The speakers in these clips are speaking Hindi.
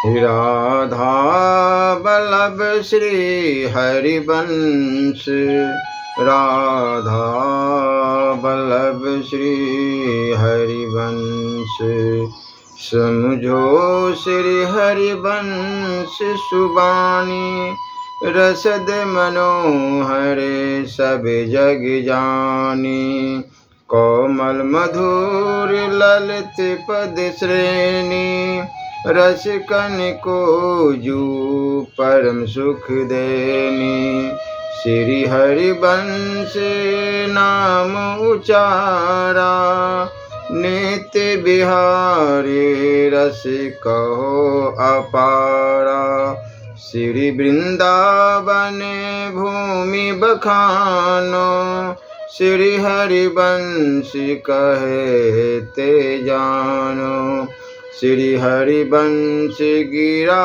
राधा वल्लभ श्री हरिवंश, राधा वल्लभ श्री हरिवंश। समझो श्री हरिवंश सुबानी, रसद मनोहर सब जग जानी। कोमल मधुर ललित पद श्रेणी, रसिकन को जू परम सुख देनी। श्री हरिवंश नाम उचारा, नित्य बिहारी रस कहो अपारा। श्री वृंदावन भूमि बखानो, श्री हरिवंश कहे ते जानो। श्री हरिवंश गिरा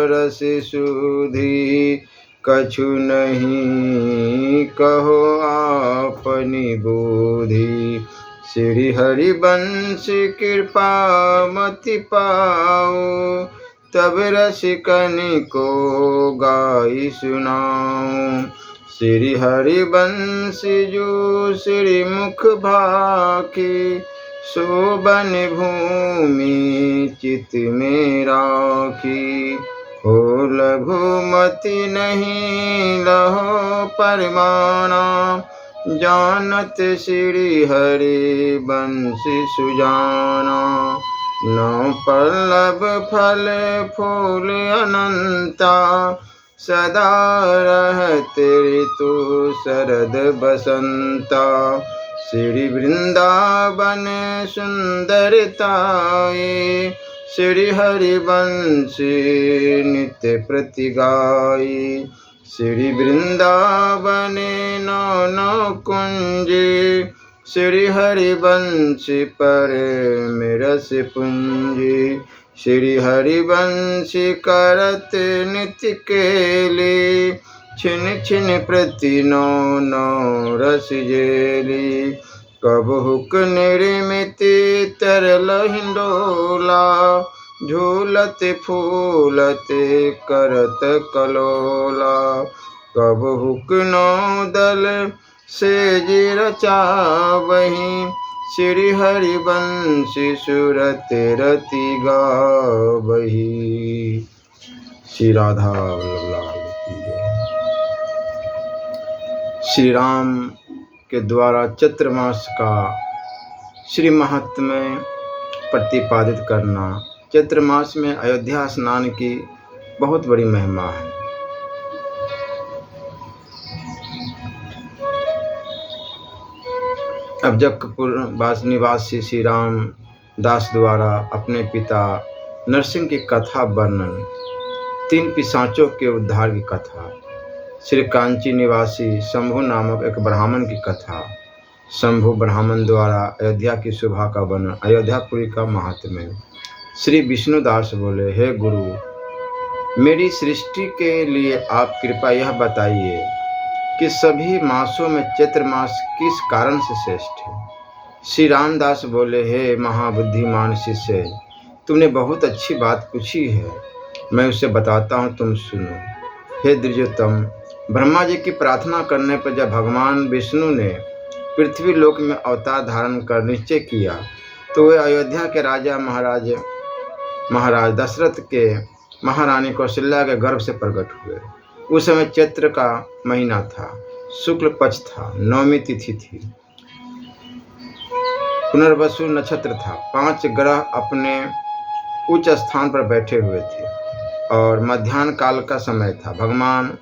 रस सुधी, कछु नहीं कहो आपनी बुद्धि। श्री हरिवंश कृपा मति पाओ, तब रसिकन को गाई सुनाओ। श्री हरिवंश जो श्री मुख भाखी, शोभन भूमि चित में राखी। हो लघुमति नहीं लहो परमाना, जानत श्री हरिवंश सुजाना। नौ पल्लव फल फूल अनंता, सदा रहत ऋतु शरद बसंता। श्री वृंदावन सुंदरताए, श्री हरिवंश नित्य प्रति गाई। श्री वृंदावन नौ नौ कुंज, श्री हरिवंश पर रस पुंज। श्री हरिवंश करत नित्य केली, छिन छिन प्रति नौ नौ रस जेली। कबहुक निर्मित तरल हिंडोला, झूलत फूलत करत कलोला। कबहुक नौ दल सेज रचावहीं, श्री हरिवंश सुरत रति गावहीं। श्री राधा वल्लभ की जय। श्री राम के द्वारा चैत्र मास का श्री महात्म्य प्रतिपादित करना। चैत्र मास में अयोध्या स्नान की बहुत बड़ी महिमा है। अब्जकपुर निवासी श्री राम दास द्वारा अपने पिता नरसिंह की कथा वर्णन। 3 पिशाचों के उद्धार की कथा। श्री कांची निवासी शंभु नामक एक ब्राह्मण की कथा। शंभु ब्राह्मण द्वारा अयोध्या की शोभा का वर्णन। अयोध्यापुरी का महात्म्य। श्री विष्णुदास बोले, हे गुरु, मेरी सृष्टि के लिए आप कृपया यह बताइए कि सभी मासों में चैत्र मास किस कारण से श्रेष्ठ है। श्री रामदास बोले, हे महाबुद्धिमान शिष्य, तुमने बहुत अच्छी बात पूछी है, मैं उसे बताता हूँ, तुम सुनो। हे द्विजोत्तम, ब्रह्मा जी की प्रार्थना करने पर जब भगवान विष्णु ने पृथ्वी लोक में अवतार धारण कर निश्चय किया, तो वे अयोध्या के राजा महाराज दशरथ के महारानी कौशल्या के गर्भ से प्रकट हुए। उस समय चैत्र का महीना था, शुक्ल पक्ष था, 9वीं तिथि थी, पुनर्वसु नक्षत्र था। 5 ग्रह अपने उच्च स्थान पर बैठे हुए थे और मध्याह्न काल का समय था। भगवान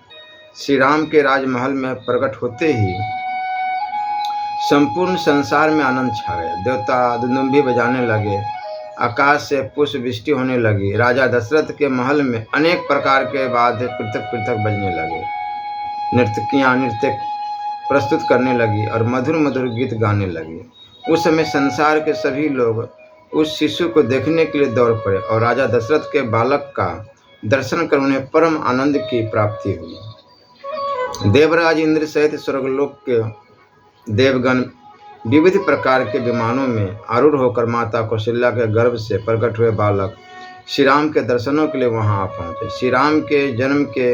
श्री राम के राजमहल में प्रकट होते ही संपूर्ण संसार में आनंद छा गया। देवता दुंदुभी बजाने लगे, आकाश से पुष्प वृष्टि होने लगी। राजा दशरथ के महल में अनेक प्रकार के वाद्य पृथक पृथक बजने लगे। नर्तकियां नृत्य प्रस्तुत करने लगी और मधुर मधुर गीत गाने लगी। उस समय संसार के सभी लोग उस शिशु को देखने के लिए दौड़ पड़े और राजा दशरथ के बालक का दर्शन कर उन्हें परम आनंद की प्राप्ति हुई। देवराज इंद्र सहित स्वर्गलोक के देवगण विविध प्रकार के विमानों में आरूढ़ होकर माता कौशल्या के गर्भ से प्रकट हुए बालक श्री राम के दर्शनों के लिए वहाँ आ पहुँचे। श्री राम के जन्म के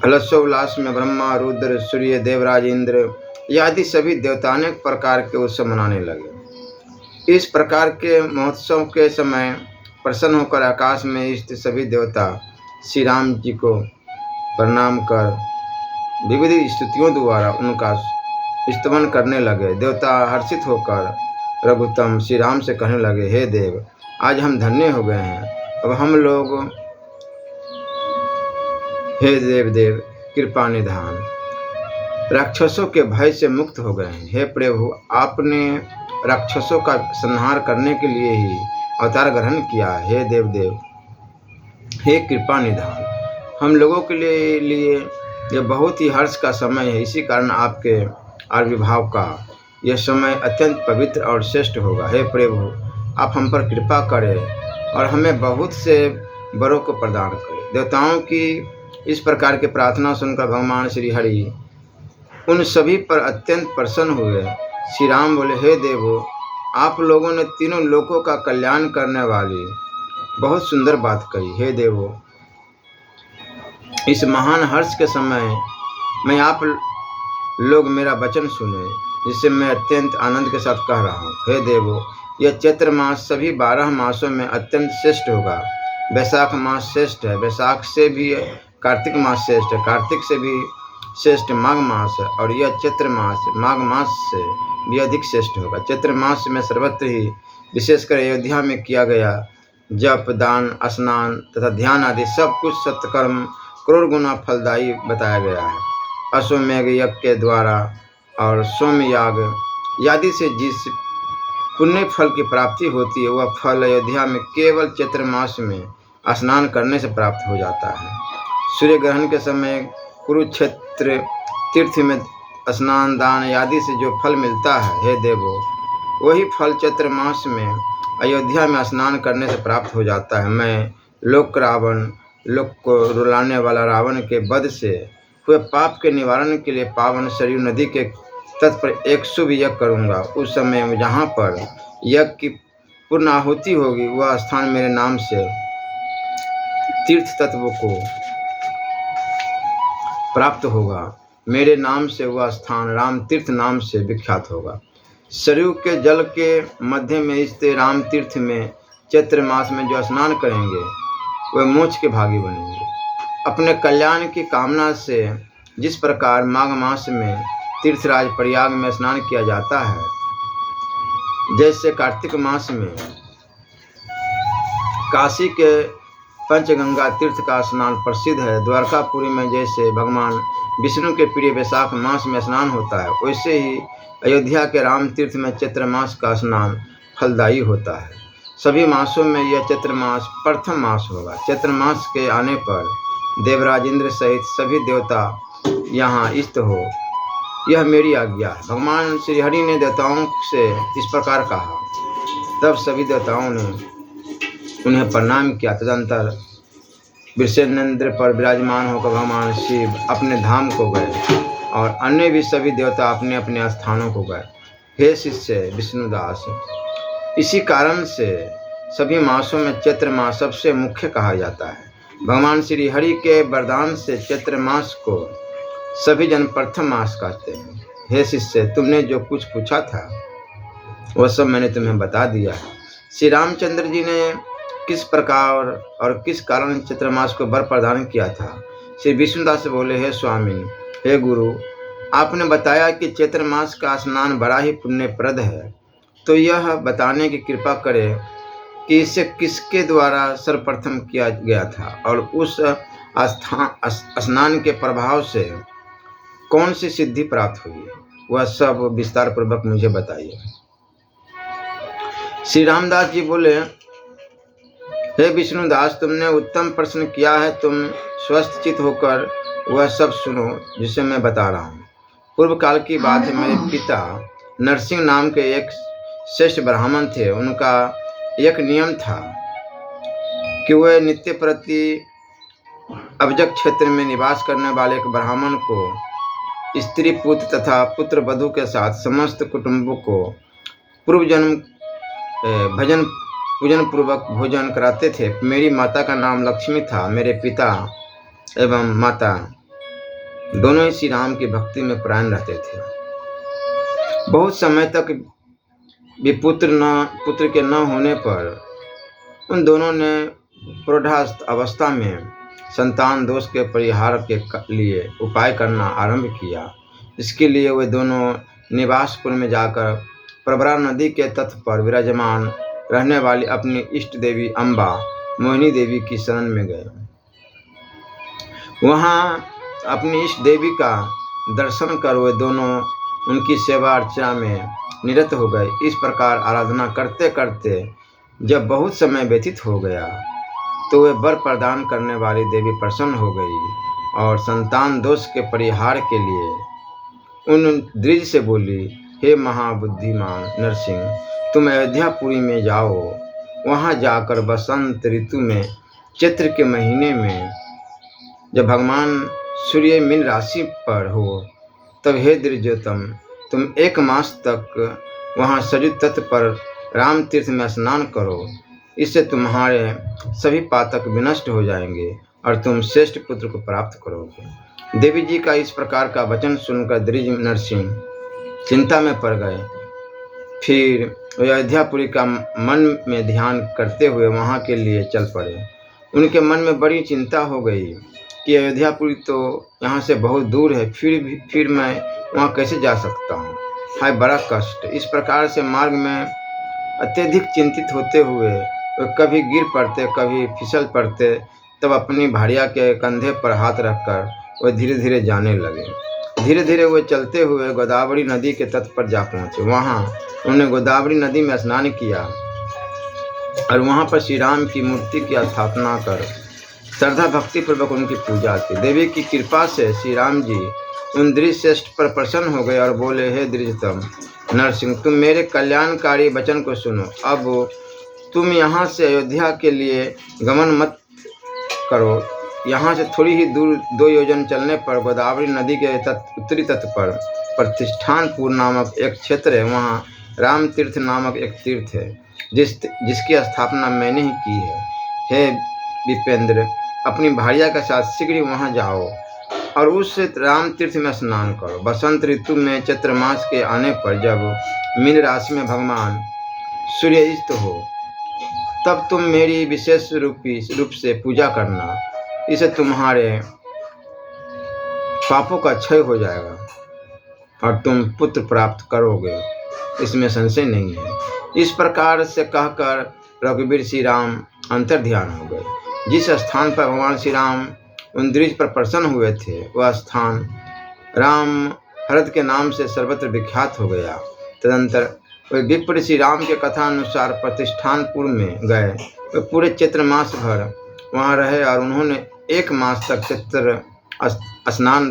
हर्षोल्लास में ब्रह्मा, रुद्र, सूर्य, देवराज, इंद्र आदि सभी देवता अनेक प्रकार के उत्सव मनाने लगे। इस प्रकार के महोत्सव के समय प्रसन्न होकर आकाश में स्थित सभी देवता श्री राम जी को प्रणाम कर विविध स्तुतियों द्वारा उनका स्तवन करने लगे। देवता हर्षित होकर रघुत्तम श्री राम से कहने लगे, हे देव, आज हम धन्य हो गए हैं। अब हम लोग, हे देव कृपा निधान, राक्षसों के भय से मुक्त हो गए हैं। हे प्रभु, आपने राक्षसों का संहार करने के लिए ही अवतार ग्रहण किया है। हे देव, हे कृपा निधान, हम लोगों के लिए यह बहुत ही हर्ष का समय है। इसी कारण आपके आविर्भाव का यह समय अत्यंत पवित्र और श्रेष्ठ होगा। हे प्रभु, आप हम पर कृपा करें और हमें बहुत से वरों को प्रदान करें। देवताओं की इस प्रकार की प्रार्थना सुनकर भगवान श्री हरि उन सभी पर अत्यंत प्रसन्न हुए। श्री राम बोले, हे देवो, आप लोगों ने तीनों लोकों का कल्याण करने वाली बहुत सुंदर बात कही। हे देवो, इस महान हर्ष के समय मैं आप लोग मेरा वचन सुने, जिससे मैं अत्यंत आनंद के साथ कह रहा हूँ। हे देवो, यह चैत्र मास सभी 12 मासों में अत्यंत श्रेष्ठ होगा। वैशाख मास श्रेष्ठ है, वैशाख से भी कार्तिक मास श्रेष्ठ है, कार्तिक से भी श्रेष्ठ माघ मास है, और यह चैत्र मास माघ मास से भी अधिक श्रेष्ठ होगा। चैत्र मास में सर्वत्र ही, विशेषकर अयोध्या में किया गया जप, दान, स्नान तथा ध्यान आदि सब कुछ सत्कर्म करोड़ गुना फलदायी बताया गया है। अश्वमेघ यज्ञ के द्वारा और सोमयाग आदि से जिस पुण्य फल की प्राप्ति होती है, वह फल अयोध्या में केवल चैत्र मास में स्नान करने से प्राप्त हो जाता है। सूर्य ग्रहण के समय कुरुक्षेत्र तीर्थ में स्नान, दान आदि से जो फल मिलता है, हे देवो, वही फल चैत्र मास में अयोध्या में स्नान करने से प्राप्त हो जाता है। मैं लोक को रुलाने वाला रावण के वध से हुए पाप के निवारण के लिए पावन सरयू नदी के तट पर एक शुभ यज्ञ करूँगा। उस समय जहाँ पर यज्ञ की पूर्ण आहुति होगी, वह स्थान मेरे नाम से तीर्थ तत्वों को प्राप्त होगा। मेरे नाम से वह स्थान राम तीर्थ नाम से विख्यात होगा। सरयू के जल के मध्य में स्थित राम तीर्थ में चैत्र मास में जो स्नान करेंगे, वे मोक्ष के भागी बनेंगे। अपने कल्याण की कामना से जिस प्रकार माघ मास में तीर्थराज प्रयाग में स्नान किया जाता है, जैसे कार्तिक मास में काशी के पंचगंगा तीर्थ का स्नान प्रसिद्ध है, द्वारकापुरी में जैसे भगवान विष्णु के प्रिय वैशाख मास में स्नान होता है, वैसे ही अयोध्या के राम तीर्थ में चैत्र मास का स्नान फलदायी होता है। सभी मासों में यह चैत्र मास प्रथम मास होगा। चैत्र मास के आने पर देवराज इंद्र सहित सभी देवता यहाँ स्थित हो, यह मेरी आज्ञा है। भगवान श्री हरि ने देवताओं से इस प्रकार कहा, तब सभी देवताओं ने उन्हें प्रणाम किया। तदंतर वृषेन्द्र पर विराजमान होकर भगवान शिव अपने धाम को गए और अन्य भी सभी देवता अपने अपने स्थानों को गए। हे शिष्य विष्णुदास, इसी कारण से सभी मासों में चैत्र मास सबसे मुख्य कहा जाता है। भगवान श्री हरि के वरदान से चैत्र मास को सभी जन प्रथम मास कहते हैं। हे शिष्य, तुमने जो कुछ पूछा था वह सब मैंने तुम्हें बता दिया है। श्री रामचंद्र जी ने किस प्रकार और किस कारण चैत्र मास को वर प्रदान किया था? श्री विष्णुदास बोले, हे स्वामी, हे गुरु, आपने बताया कि चैत्र मास का स्नान बड़ा ही पुण्यप्रद है, तो यह बताने की कृपा करें कि इसे किसके द्वारा सर्वप्रथम किया गया था और उस स्नान के प्रभाव से कौन सी सिद्धि प्राप्त हुई, वह सब विस्तार पूर्वक मुझे बताइए। श्री रामदास जी बोले, हे विष्णुदास, तुमने उत्तम प्रश्न किया है। तुम स्वस्थ चित होकर वह सब सुनो जिसे मैं बता रहा हूँ। पूर्व काल की बात है। मेरे पिता नरसिंह नाम के एक श्रेष्ठ ब्राह्मण थे। उनका एक नियम था कि वह नित्य प्रति अब्जक क्षेत्र में निवास करने वाले एक ब्राह्मण को स्त्री पुत्र तथा पुत्र वधू के साथ समस्त कुटुंबों को पूर्व जन्म भजन पूजन पूर्वक भोजन कराते थे। मेरी माता का नाम लक्ष्मी था। मेरे पिता एवं माता दोनों ही श्री राम की भक्ति में प्राण रहते थे। बहुत समय तक भी पुत्र के न होने पर उन दोनों ने प्रौढ़ास्थ अवस्था में संतान दोष के परिहार के लिए उपाय करना आरंभ किया। इसके लिए वे दोनों निवासपुर में जाकर प्रवरा नदी के तट पर विराजमान रहने वाली अपनी इष्ट देवी अम्बा मोहिनी देवी की शरण में गए। वहाँ अपनी इष्ट देवी का दर्शन कर वे दोनों उनकी सेवा अर्चना में निरत हो गए। इस प्रकार आराधना करते करते जब बहुत समय व्यतीत हो गया तो वे वर प्रदान करने वाली देवी प्रसन्न हो गई और संतान दोष के परिहार के लिए उन द्विज से बोली, हे महाबुद्धिमान नरसिंह, तुम अयोध्यापुरी में जाओ। वहाँ जाकर बसंत ऋतु में चैत्र के महीने में जब भगवान सूर्य मीन राशि पर हो तब हे द्विजोत्तम, तुम 1 मास तक वहाँ सरयू तट पर राम तीर्थ में स्नान करो। इससे तुम्हारे सभी पातक विनष्ट हो जाएंगे और तुम श्रेष्ठ पुत्र को प्राप्त करोगे। देवी जी का इस प्रकार का वचन सुनकर द्विज नरसिंह चिंता में पड़ गए। फिर वे अयोध्यापुरी का मन में ध्यान करते हुए वहाँ के लिए चल पड़े। उनके मन में बड़ी चिंता हो गई कि अयोध्यापुरी तो यहाँ से बहुत दूर है, फिर मैं वहाँ कैसे जा सकता हूँ। हाय बड़ा कष्ट। इस प्रकार से मार्ग में अत्यधिक चिंतित होते हुए वे कभी गिर पड़ते, कभी फिसल पड़ते। तब अपनी भाड़िया के कंधे पर हाथ रखकर वे धीरे धीरे जाने लगे। धीरे धीरे वे चलते हुए गोदावरी नदी के तट पर जा पहुँचे। वहाँ उन्होंने गोदावरी नदी में स्नान किया और वहाँ पर श्री राम की मूर्ति की स्थापना कर श्रद्धा भक्ति पूर्वक उनकी पूजा की। देवी की कृपा से श्री राम जी उन द्विज श्रेष्ठ पर प्रसन्न हो गए और बोले, हे द्विजतम नरसिंह, तुम मेरे कल्याणकारी वचन को सुनो। अब तुम यहाँ से अयोध्या के लिए गमन मत करो। यहाँ से थोड़ी ही दूर 2 योजन चलने पर गोदावरी नदी के उत्तरी तट पर प्रतिष्ठानपुर नामक एक क्षेत्र है। वहाँ राम तीर्थ नामक एक तीर्थ है जिसकी स्थापना मैंने ही की है। हे विपेंद्र, अपनी भार्या के साथ शीघ्र ही वहाँ जाओ और उस राम तीर्थ में स्नान करो। बसंत ऋतु में चैत्र मास के आने पर जब मीन राशि में भगवान सूर्यास्त हो तब तुम मेरी विशेष रूप से पूजा करना। इससे तुम्हारे पापों का क्षय हो जाएगा और तुम पुत्र प्राप्त करोगे, इसमें संशय नहीं है। इस प्रकार से कहकर रघुवीर श्री राम अंतर्ध्यान हो गए। जिस स्थान पर भगवान श्री राम उन द्विज पर प्रसन्न हुए थे वह स्थान राम हरद के नाम से सर्वत्र विख्यात हो गया। तदंतर वे विप्र श्री राम के कथा अनुसार प्रतिष्ठानपुर में गए। वे पूरे चैत्र मास भर वहाँ रहे और उन्होंने 1 मास तक चैत्र स्नान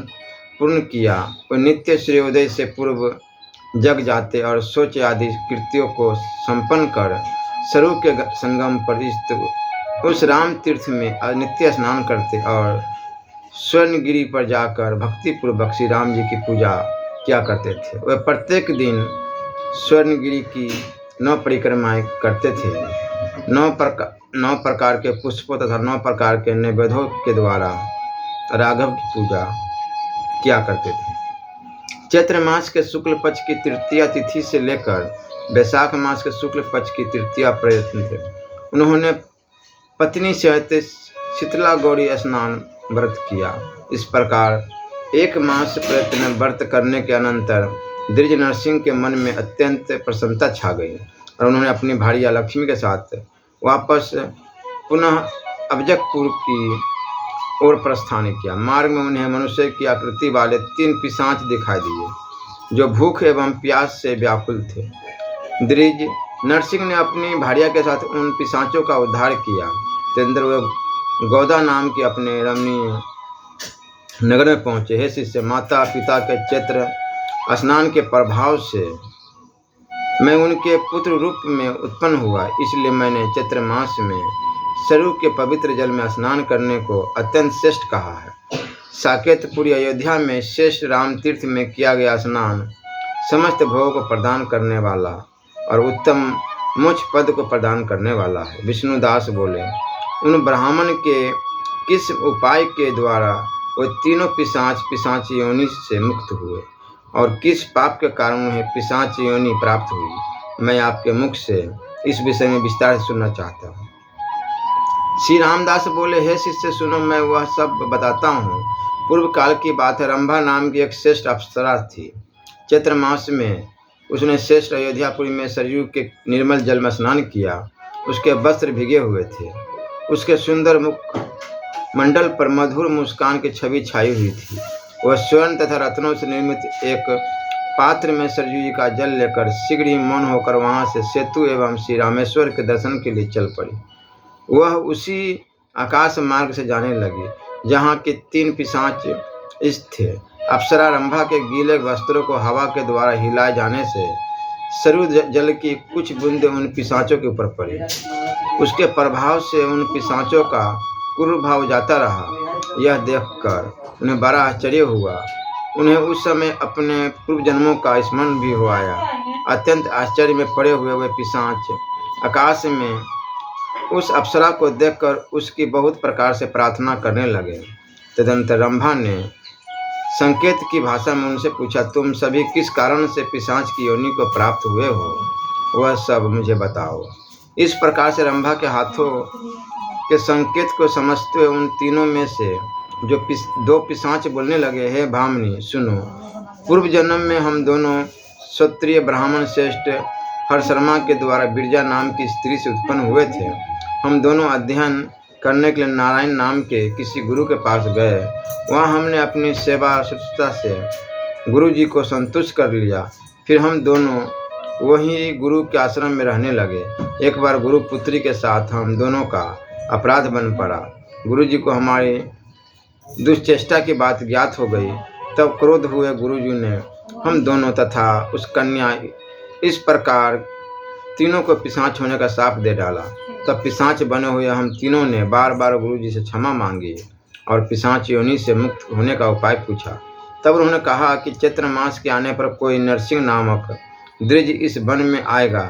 पूर्ण किया। वे नित्य सूर्योदय से पूर्व जग जाते और शौच आदि कृत्यों को संपन्न कर सरयू के संगम पर स्थित उस राम तीर्थ में नित्य स्नान करते और स्वर्णगिरी पर जाकर भक्तिपूर्वक श्री राम जी की पूजा किया करते थे। वे प्रत्येक दिन स्वर्णगिरी की 9 परिक्रमाएं करते थे। 9 प्रकार के पुष्पों तथा 9 प्रकार के नैवेद्यों के द्वारा राघव की पूजा किया करते थे। चैत्र मास के शुक्ल पक्ष की तृतीया तिथि से लेकर वैशाख मास के शुक्ल पक्ष की तृतीया पर्यंत उन्होंने पत्नी सहित शीतला गौरी स्नान व्रत किया। इस प्रकार 1 मास प्रयत्न व्रत करने के अनंतर द्विज नरसिंह के मन में अत्यंत प्रसन्नता छा गई और उन्होंने अपनी भार्या लक्ष्मी के साथ वापस पुनः अब्जकपुर की ओर प्रस्थान किया। मार्ग में उन्हें मनुष्य की आकृति वाले 3 पिशाच दिखाई दिए जो भूख एवं प्यास से व्याकुल थे। द्विज नरसिंह ने अपनी भार्या के साथ उन पिशाचों का उद्धार किया। तेंद्र वे गौदा नाम के अपने रमणीय नगर में पहुँचे। हे शिष्य, माता पिता के चैत्र स्नान के प्रभाव से मैं उनके पुत्र रूप में उत्पन्न हुआ, इसलिए मैंने चैत्र मास में सरयू के पवित्र जल में स्नान करने को अत्यंत श्रेष्ठ कहा है। साकेतपुरी अयोध्या में श्रेष्ठ राम तीर्थ में किया गया स्नान समस्त भोगों को प्रदान करने वाला और उत्तम मोक्ष पद को प्रदान करने वाला है। विष्णुदास बोले, उन ब्राह्मण के किस उपाय के द्वारा वो तीनों पिशाच योनि से मुक्त हुए और किस पाप के कारण उन्हें पिशाच योनि प्राप्त हुई, मैं आपके मुख से इस विषय में विस्तार से सुनना चाहता हूँ। श्री रामदास बोले, हे शिष्य सुनो, मैं वह सब बताता हूँ। पूर्व काल की बात है। रंभा नाम की एक श्रेष्ठ अप्सरा थी। चैत्र मास में उसने श्रेष्ठ अयोध्यापुरी में सरयू के निर्मल जल में स्नान किया। उसके वस्त्र भीगे हुए थे। उसके सुंदर मुख मंडल पर मधुर मुस्कान की छवि छाई हुई थी। वह स्वर्ण तथा रत्नों से निर्मित एक पात्र में सरयू जी का जल लेकर शीघ्र ही मौन होकर वहां से सेतु एवं श्री रामेश्वर के दर्शन के लिए चल पड़ी। वह उसी आकाश मार्ग से जाने लगी जहाँ के 3 पिशाच स्थित थे। अप्सरा रंभा के गीले वस्त्रों को हवा के द्वारा हिलाए जाने से सरयू जल की कुछ बूंदें उन पिशाचों के ऊपर पड़ी। उसके प्रभाव से उन पिशाचों का कुर्भाव जाता रहा। यह देखकर उन्हें बड़ा आश्चर्य हुआ। उन्हें उस समय अपने पूर्व जन्मों का स्मरण भी हो आया। अत्यंत आश्चर्य में पड़े हुए वे पिशाच आकाश में उस अप्सरा को देखकर उसकी बहुत प्रकार से प्रार्थना करने लगे। तदंतर रंभा ने संकेत की भाषा में उनसे पूछा, तुम सभी किस कारण से पिशाच की योनि को प्राप्त हुए हो, वह सब मुझे बताओ। इस प्रकार से रंभा के हाथों के संकेत को समझते हुए उन तीनों में से जो 2 पिशाच बोलने लगे, हे भामिनी सुनो, पूर्व जन्म में हम दोनों क्षत्रिय ब्राह्मण श्रेष्ठ हरशर्मा के द्वारा बिरजा नाम की स्त्री से उत्पन्न हुए थे। हम दोनों अध्ययन करने के लिए नारायण नाम के किसी गुरु के पास गए। वहाँ हमने अपनी सेवा शुचिता से गुरु जी को संतुष्ट कर लिया। फिर हम दोनों वही गुरु के आश्रम में रहने लगे। एक बार गुरु पुत्री के साथ हम दोनों का अपराध बन पड़ा। गुरु जी को हमारी दुष्चेष्टा की बात ज्ञात हो गई। तब क्रोध हुए गुरु जी ने हम दोनों तथा उस कन्या इस प्रकार तीनों को पिशाच होने का शाप दे डाला। तब पिशाच बने हुए हम तीनों ने बार बार गुरु जी से क्षमा मांगी और पिशाच योनि से मुक्त होने का उपाय पूछा। तब उन्होंने कहा कि चैत्र मास के आने पर कोई नरसिंह नामक द्विज इस वन में आएगा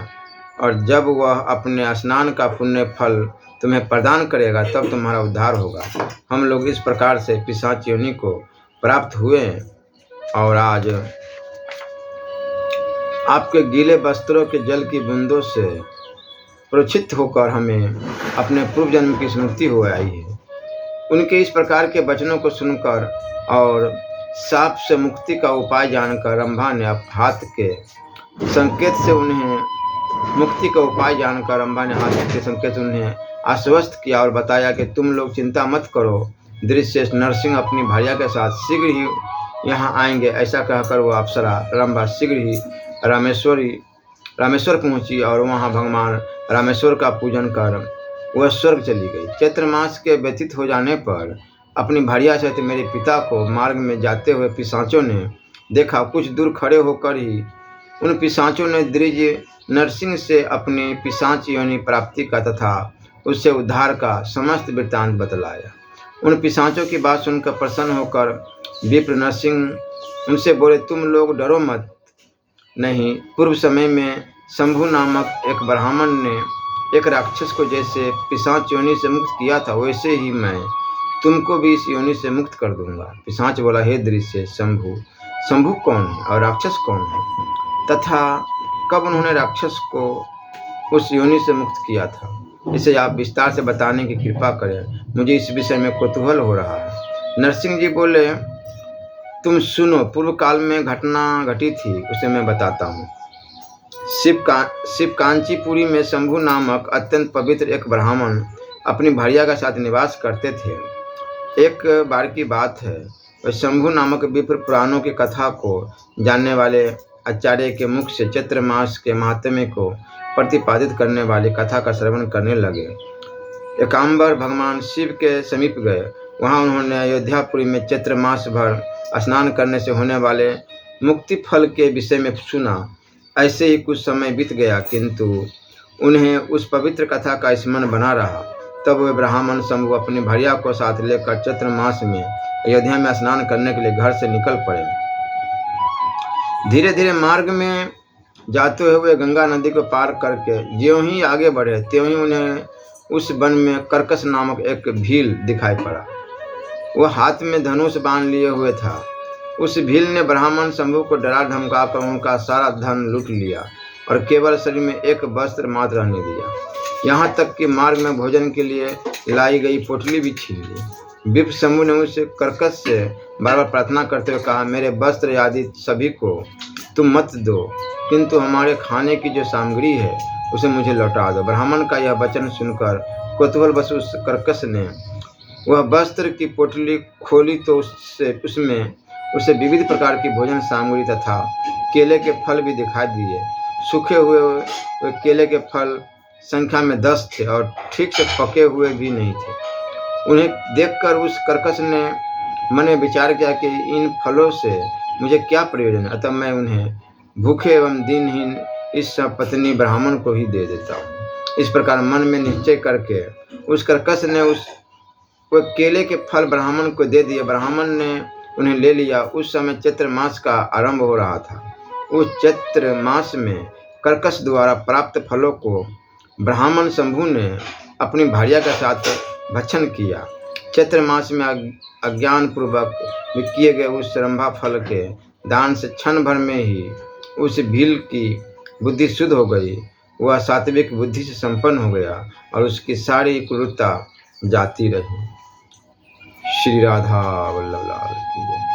और जब वह अपने स्नान का पुण्य फल तुम्हें प्रदान करेगा तब तुम्हारा उद्धार होगा। हम लोग इस प्रकार से पिशाच योनि को प्राप्त हुए और आज आपके गीले वस्त्रों के जल की बूंदों से प्रोक्षित होकर हमें अपने पूर्व जन्म की स्मृति हो आई है। उनके इस प्रकार के वचनों को सुनकर और साप से मुक्ति का उपाय जानकर रंभा ने हाथ के संकेत से उन्हें उन्हें आश्वस्त किया और बताया कि तुम लोग चिंता मत करो, दृश्य नरसिंह अपनी भार्या के साथ शीघ्र ही यहाँ आएंगे। ऐसा कहकर वह अप्सरा रंभा शीघ्र ही रामेश्वर पहुंची और वहाँ भगवान रामेश्वर का पूजन कर वह स्वर्ग चली गई। चैत्र मास के व्यतीत हो जाने पर अपनी भार्या सहित मेरे पिता को मार्ग में जाते हुए पिशाचों ने देखा। कुछ दूर खड़े होकर ही उन पिशाचों ने द्विज नरसिंह से अपनी पिशाच योनि प्राप्ति का तथा उससे उद्धार का समस्त वृत्तांत बतलाया। उन पिशाचों की बात सुनकर प्रसन्न होकर विप्र नरसिंह उनसे बोले, तुम लोग डरो मत। नहीं, पूर्व समय में शंभु नामक एक ब्राह्मण ने एक राक्षस को जैसे पिशाच योनि से मुक्त किया था वैसे ही मैं तुमको भी इस योनि से मुक्त कर दूंगा। पिशाच बोला, हे दृश्य शंभु कौन है और राक्षस कौन है तथा कब उन्होंने राक्षस को उस योनि से मुक्त किया था, इसे आप विस्तार से बताने की कृपा करें। मुझे इस विषय में कौतूहल हो रहा है। नरसिंह जी बोले, तुम सुनो, पूर्व काल में घटना घटी थी उसे मैं बताता हूँ। शिव कांचीपुरी में शंभु नामक अत्यंत पवित्र एक ब्राह्मण अपनी भार्या के साथ निवास करते थे। एक बार की बात है, वह शंभु नामक विप्र पुराणों की कथा को जानने वाले आचार्य के मुख से चैत्र मास के महात्म्य को प्रतिपादित करने वाली कथा का श्रवण करने लगे। एकांबर भगवान शिव के समीप गए। वहाँ उन्होंने अयोध्यापुरी में चैत्र मास भर स्नान करने से होने वाले मुक्ति फल के विषय में सुना। ऐसे ही कुछ समय बीत गया किंतु उन्हें उस पवित्र कथा का स्मरण बना रहा। तब वे ब्राह्मण शंभु अपनी भार्या को साथ लेकर चैत्र मास में अयोध्या में स्नान करने के लिए घर से निकल पड़े। धीरे धीरे मार्ग में जाते हुए गंगा नदी को पार करके ज्यों ही आगे बढ़े त्यों ही उन्हें उस वन में कर्कश नामक एक भील दिखाई पड़ा। वह हाथ में धनुष बांध लिए हुए था। उस भील ने ब्राह्मण शंभु को डरा धमकाकर उनका सारा धन लूट लिया और केवल शरीर में एक वस्त्र मात्र रहने दिया। यहाँ तक कि मार्ग में भोजन के लिए लाई गई पोटली भी छीन ली। विप्र शंभु ने उस कर्कश से बार बार प्रार्थना करते हुए कहा, मेरे वस्त्र आदि सभी को तुम मत दो, किंतु हमारे खाने की जो सामग्री है उसे मुझे लौटा दो। ब्राह्मण का यह वचन सुनकर कौतूहलवश उस कर्कश ने वह वस्त्र की पोटली खोली तो उसमें उसे विविध प्रकार की भोजन सामग्री तथा केले के फल भी दिखाई दिए। सूखे हुए वे केले के फल संख्या में 10 थे और ठीक से पके हुए भी नहीं थे। उन्हें देखकर उस कर्कश ने मन में विचार किया कि इन फलों से मुझे क्या प्रयोजन, अतः मैं उन्हें भूखे एवं दीनहीन इस पत्नी ब्राह्मण को ही दे देता हूँ। इस प्रकार मन में निश्चय करके उस कर्कश ने उस केले के फल ब्राह्मण को दे दिए। ब्राह्मण ने उन्हें ले लिया। उस समय चैत्र मास का आरंभ हो रहा था। उस चैत्र मास में कर्कश द्वारा प्राप्त फलों को ब्राह्मण शंभु ने अपनी भार्या के साथ भक्षण किया। चैत्र मास में अज्ञान पूर्वक किए गए उस रंभा फल के दान से क्षण भर में ही उस भील की बुद्धि शुद्ध हो गई। वह सात्विक बुद्धि से संपन्न हो गया और उसकी सारी क्रूरता जाती रही। श्री राधा वल्लभ लाल की जय।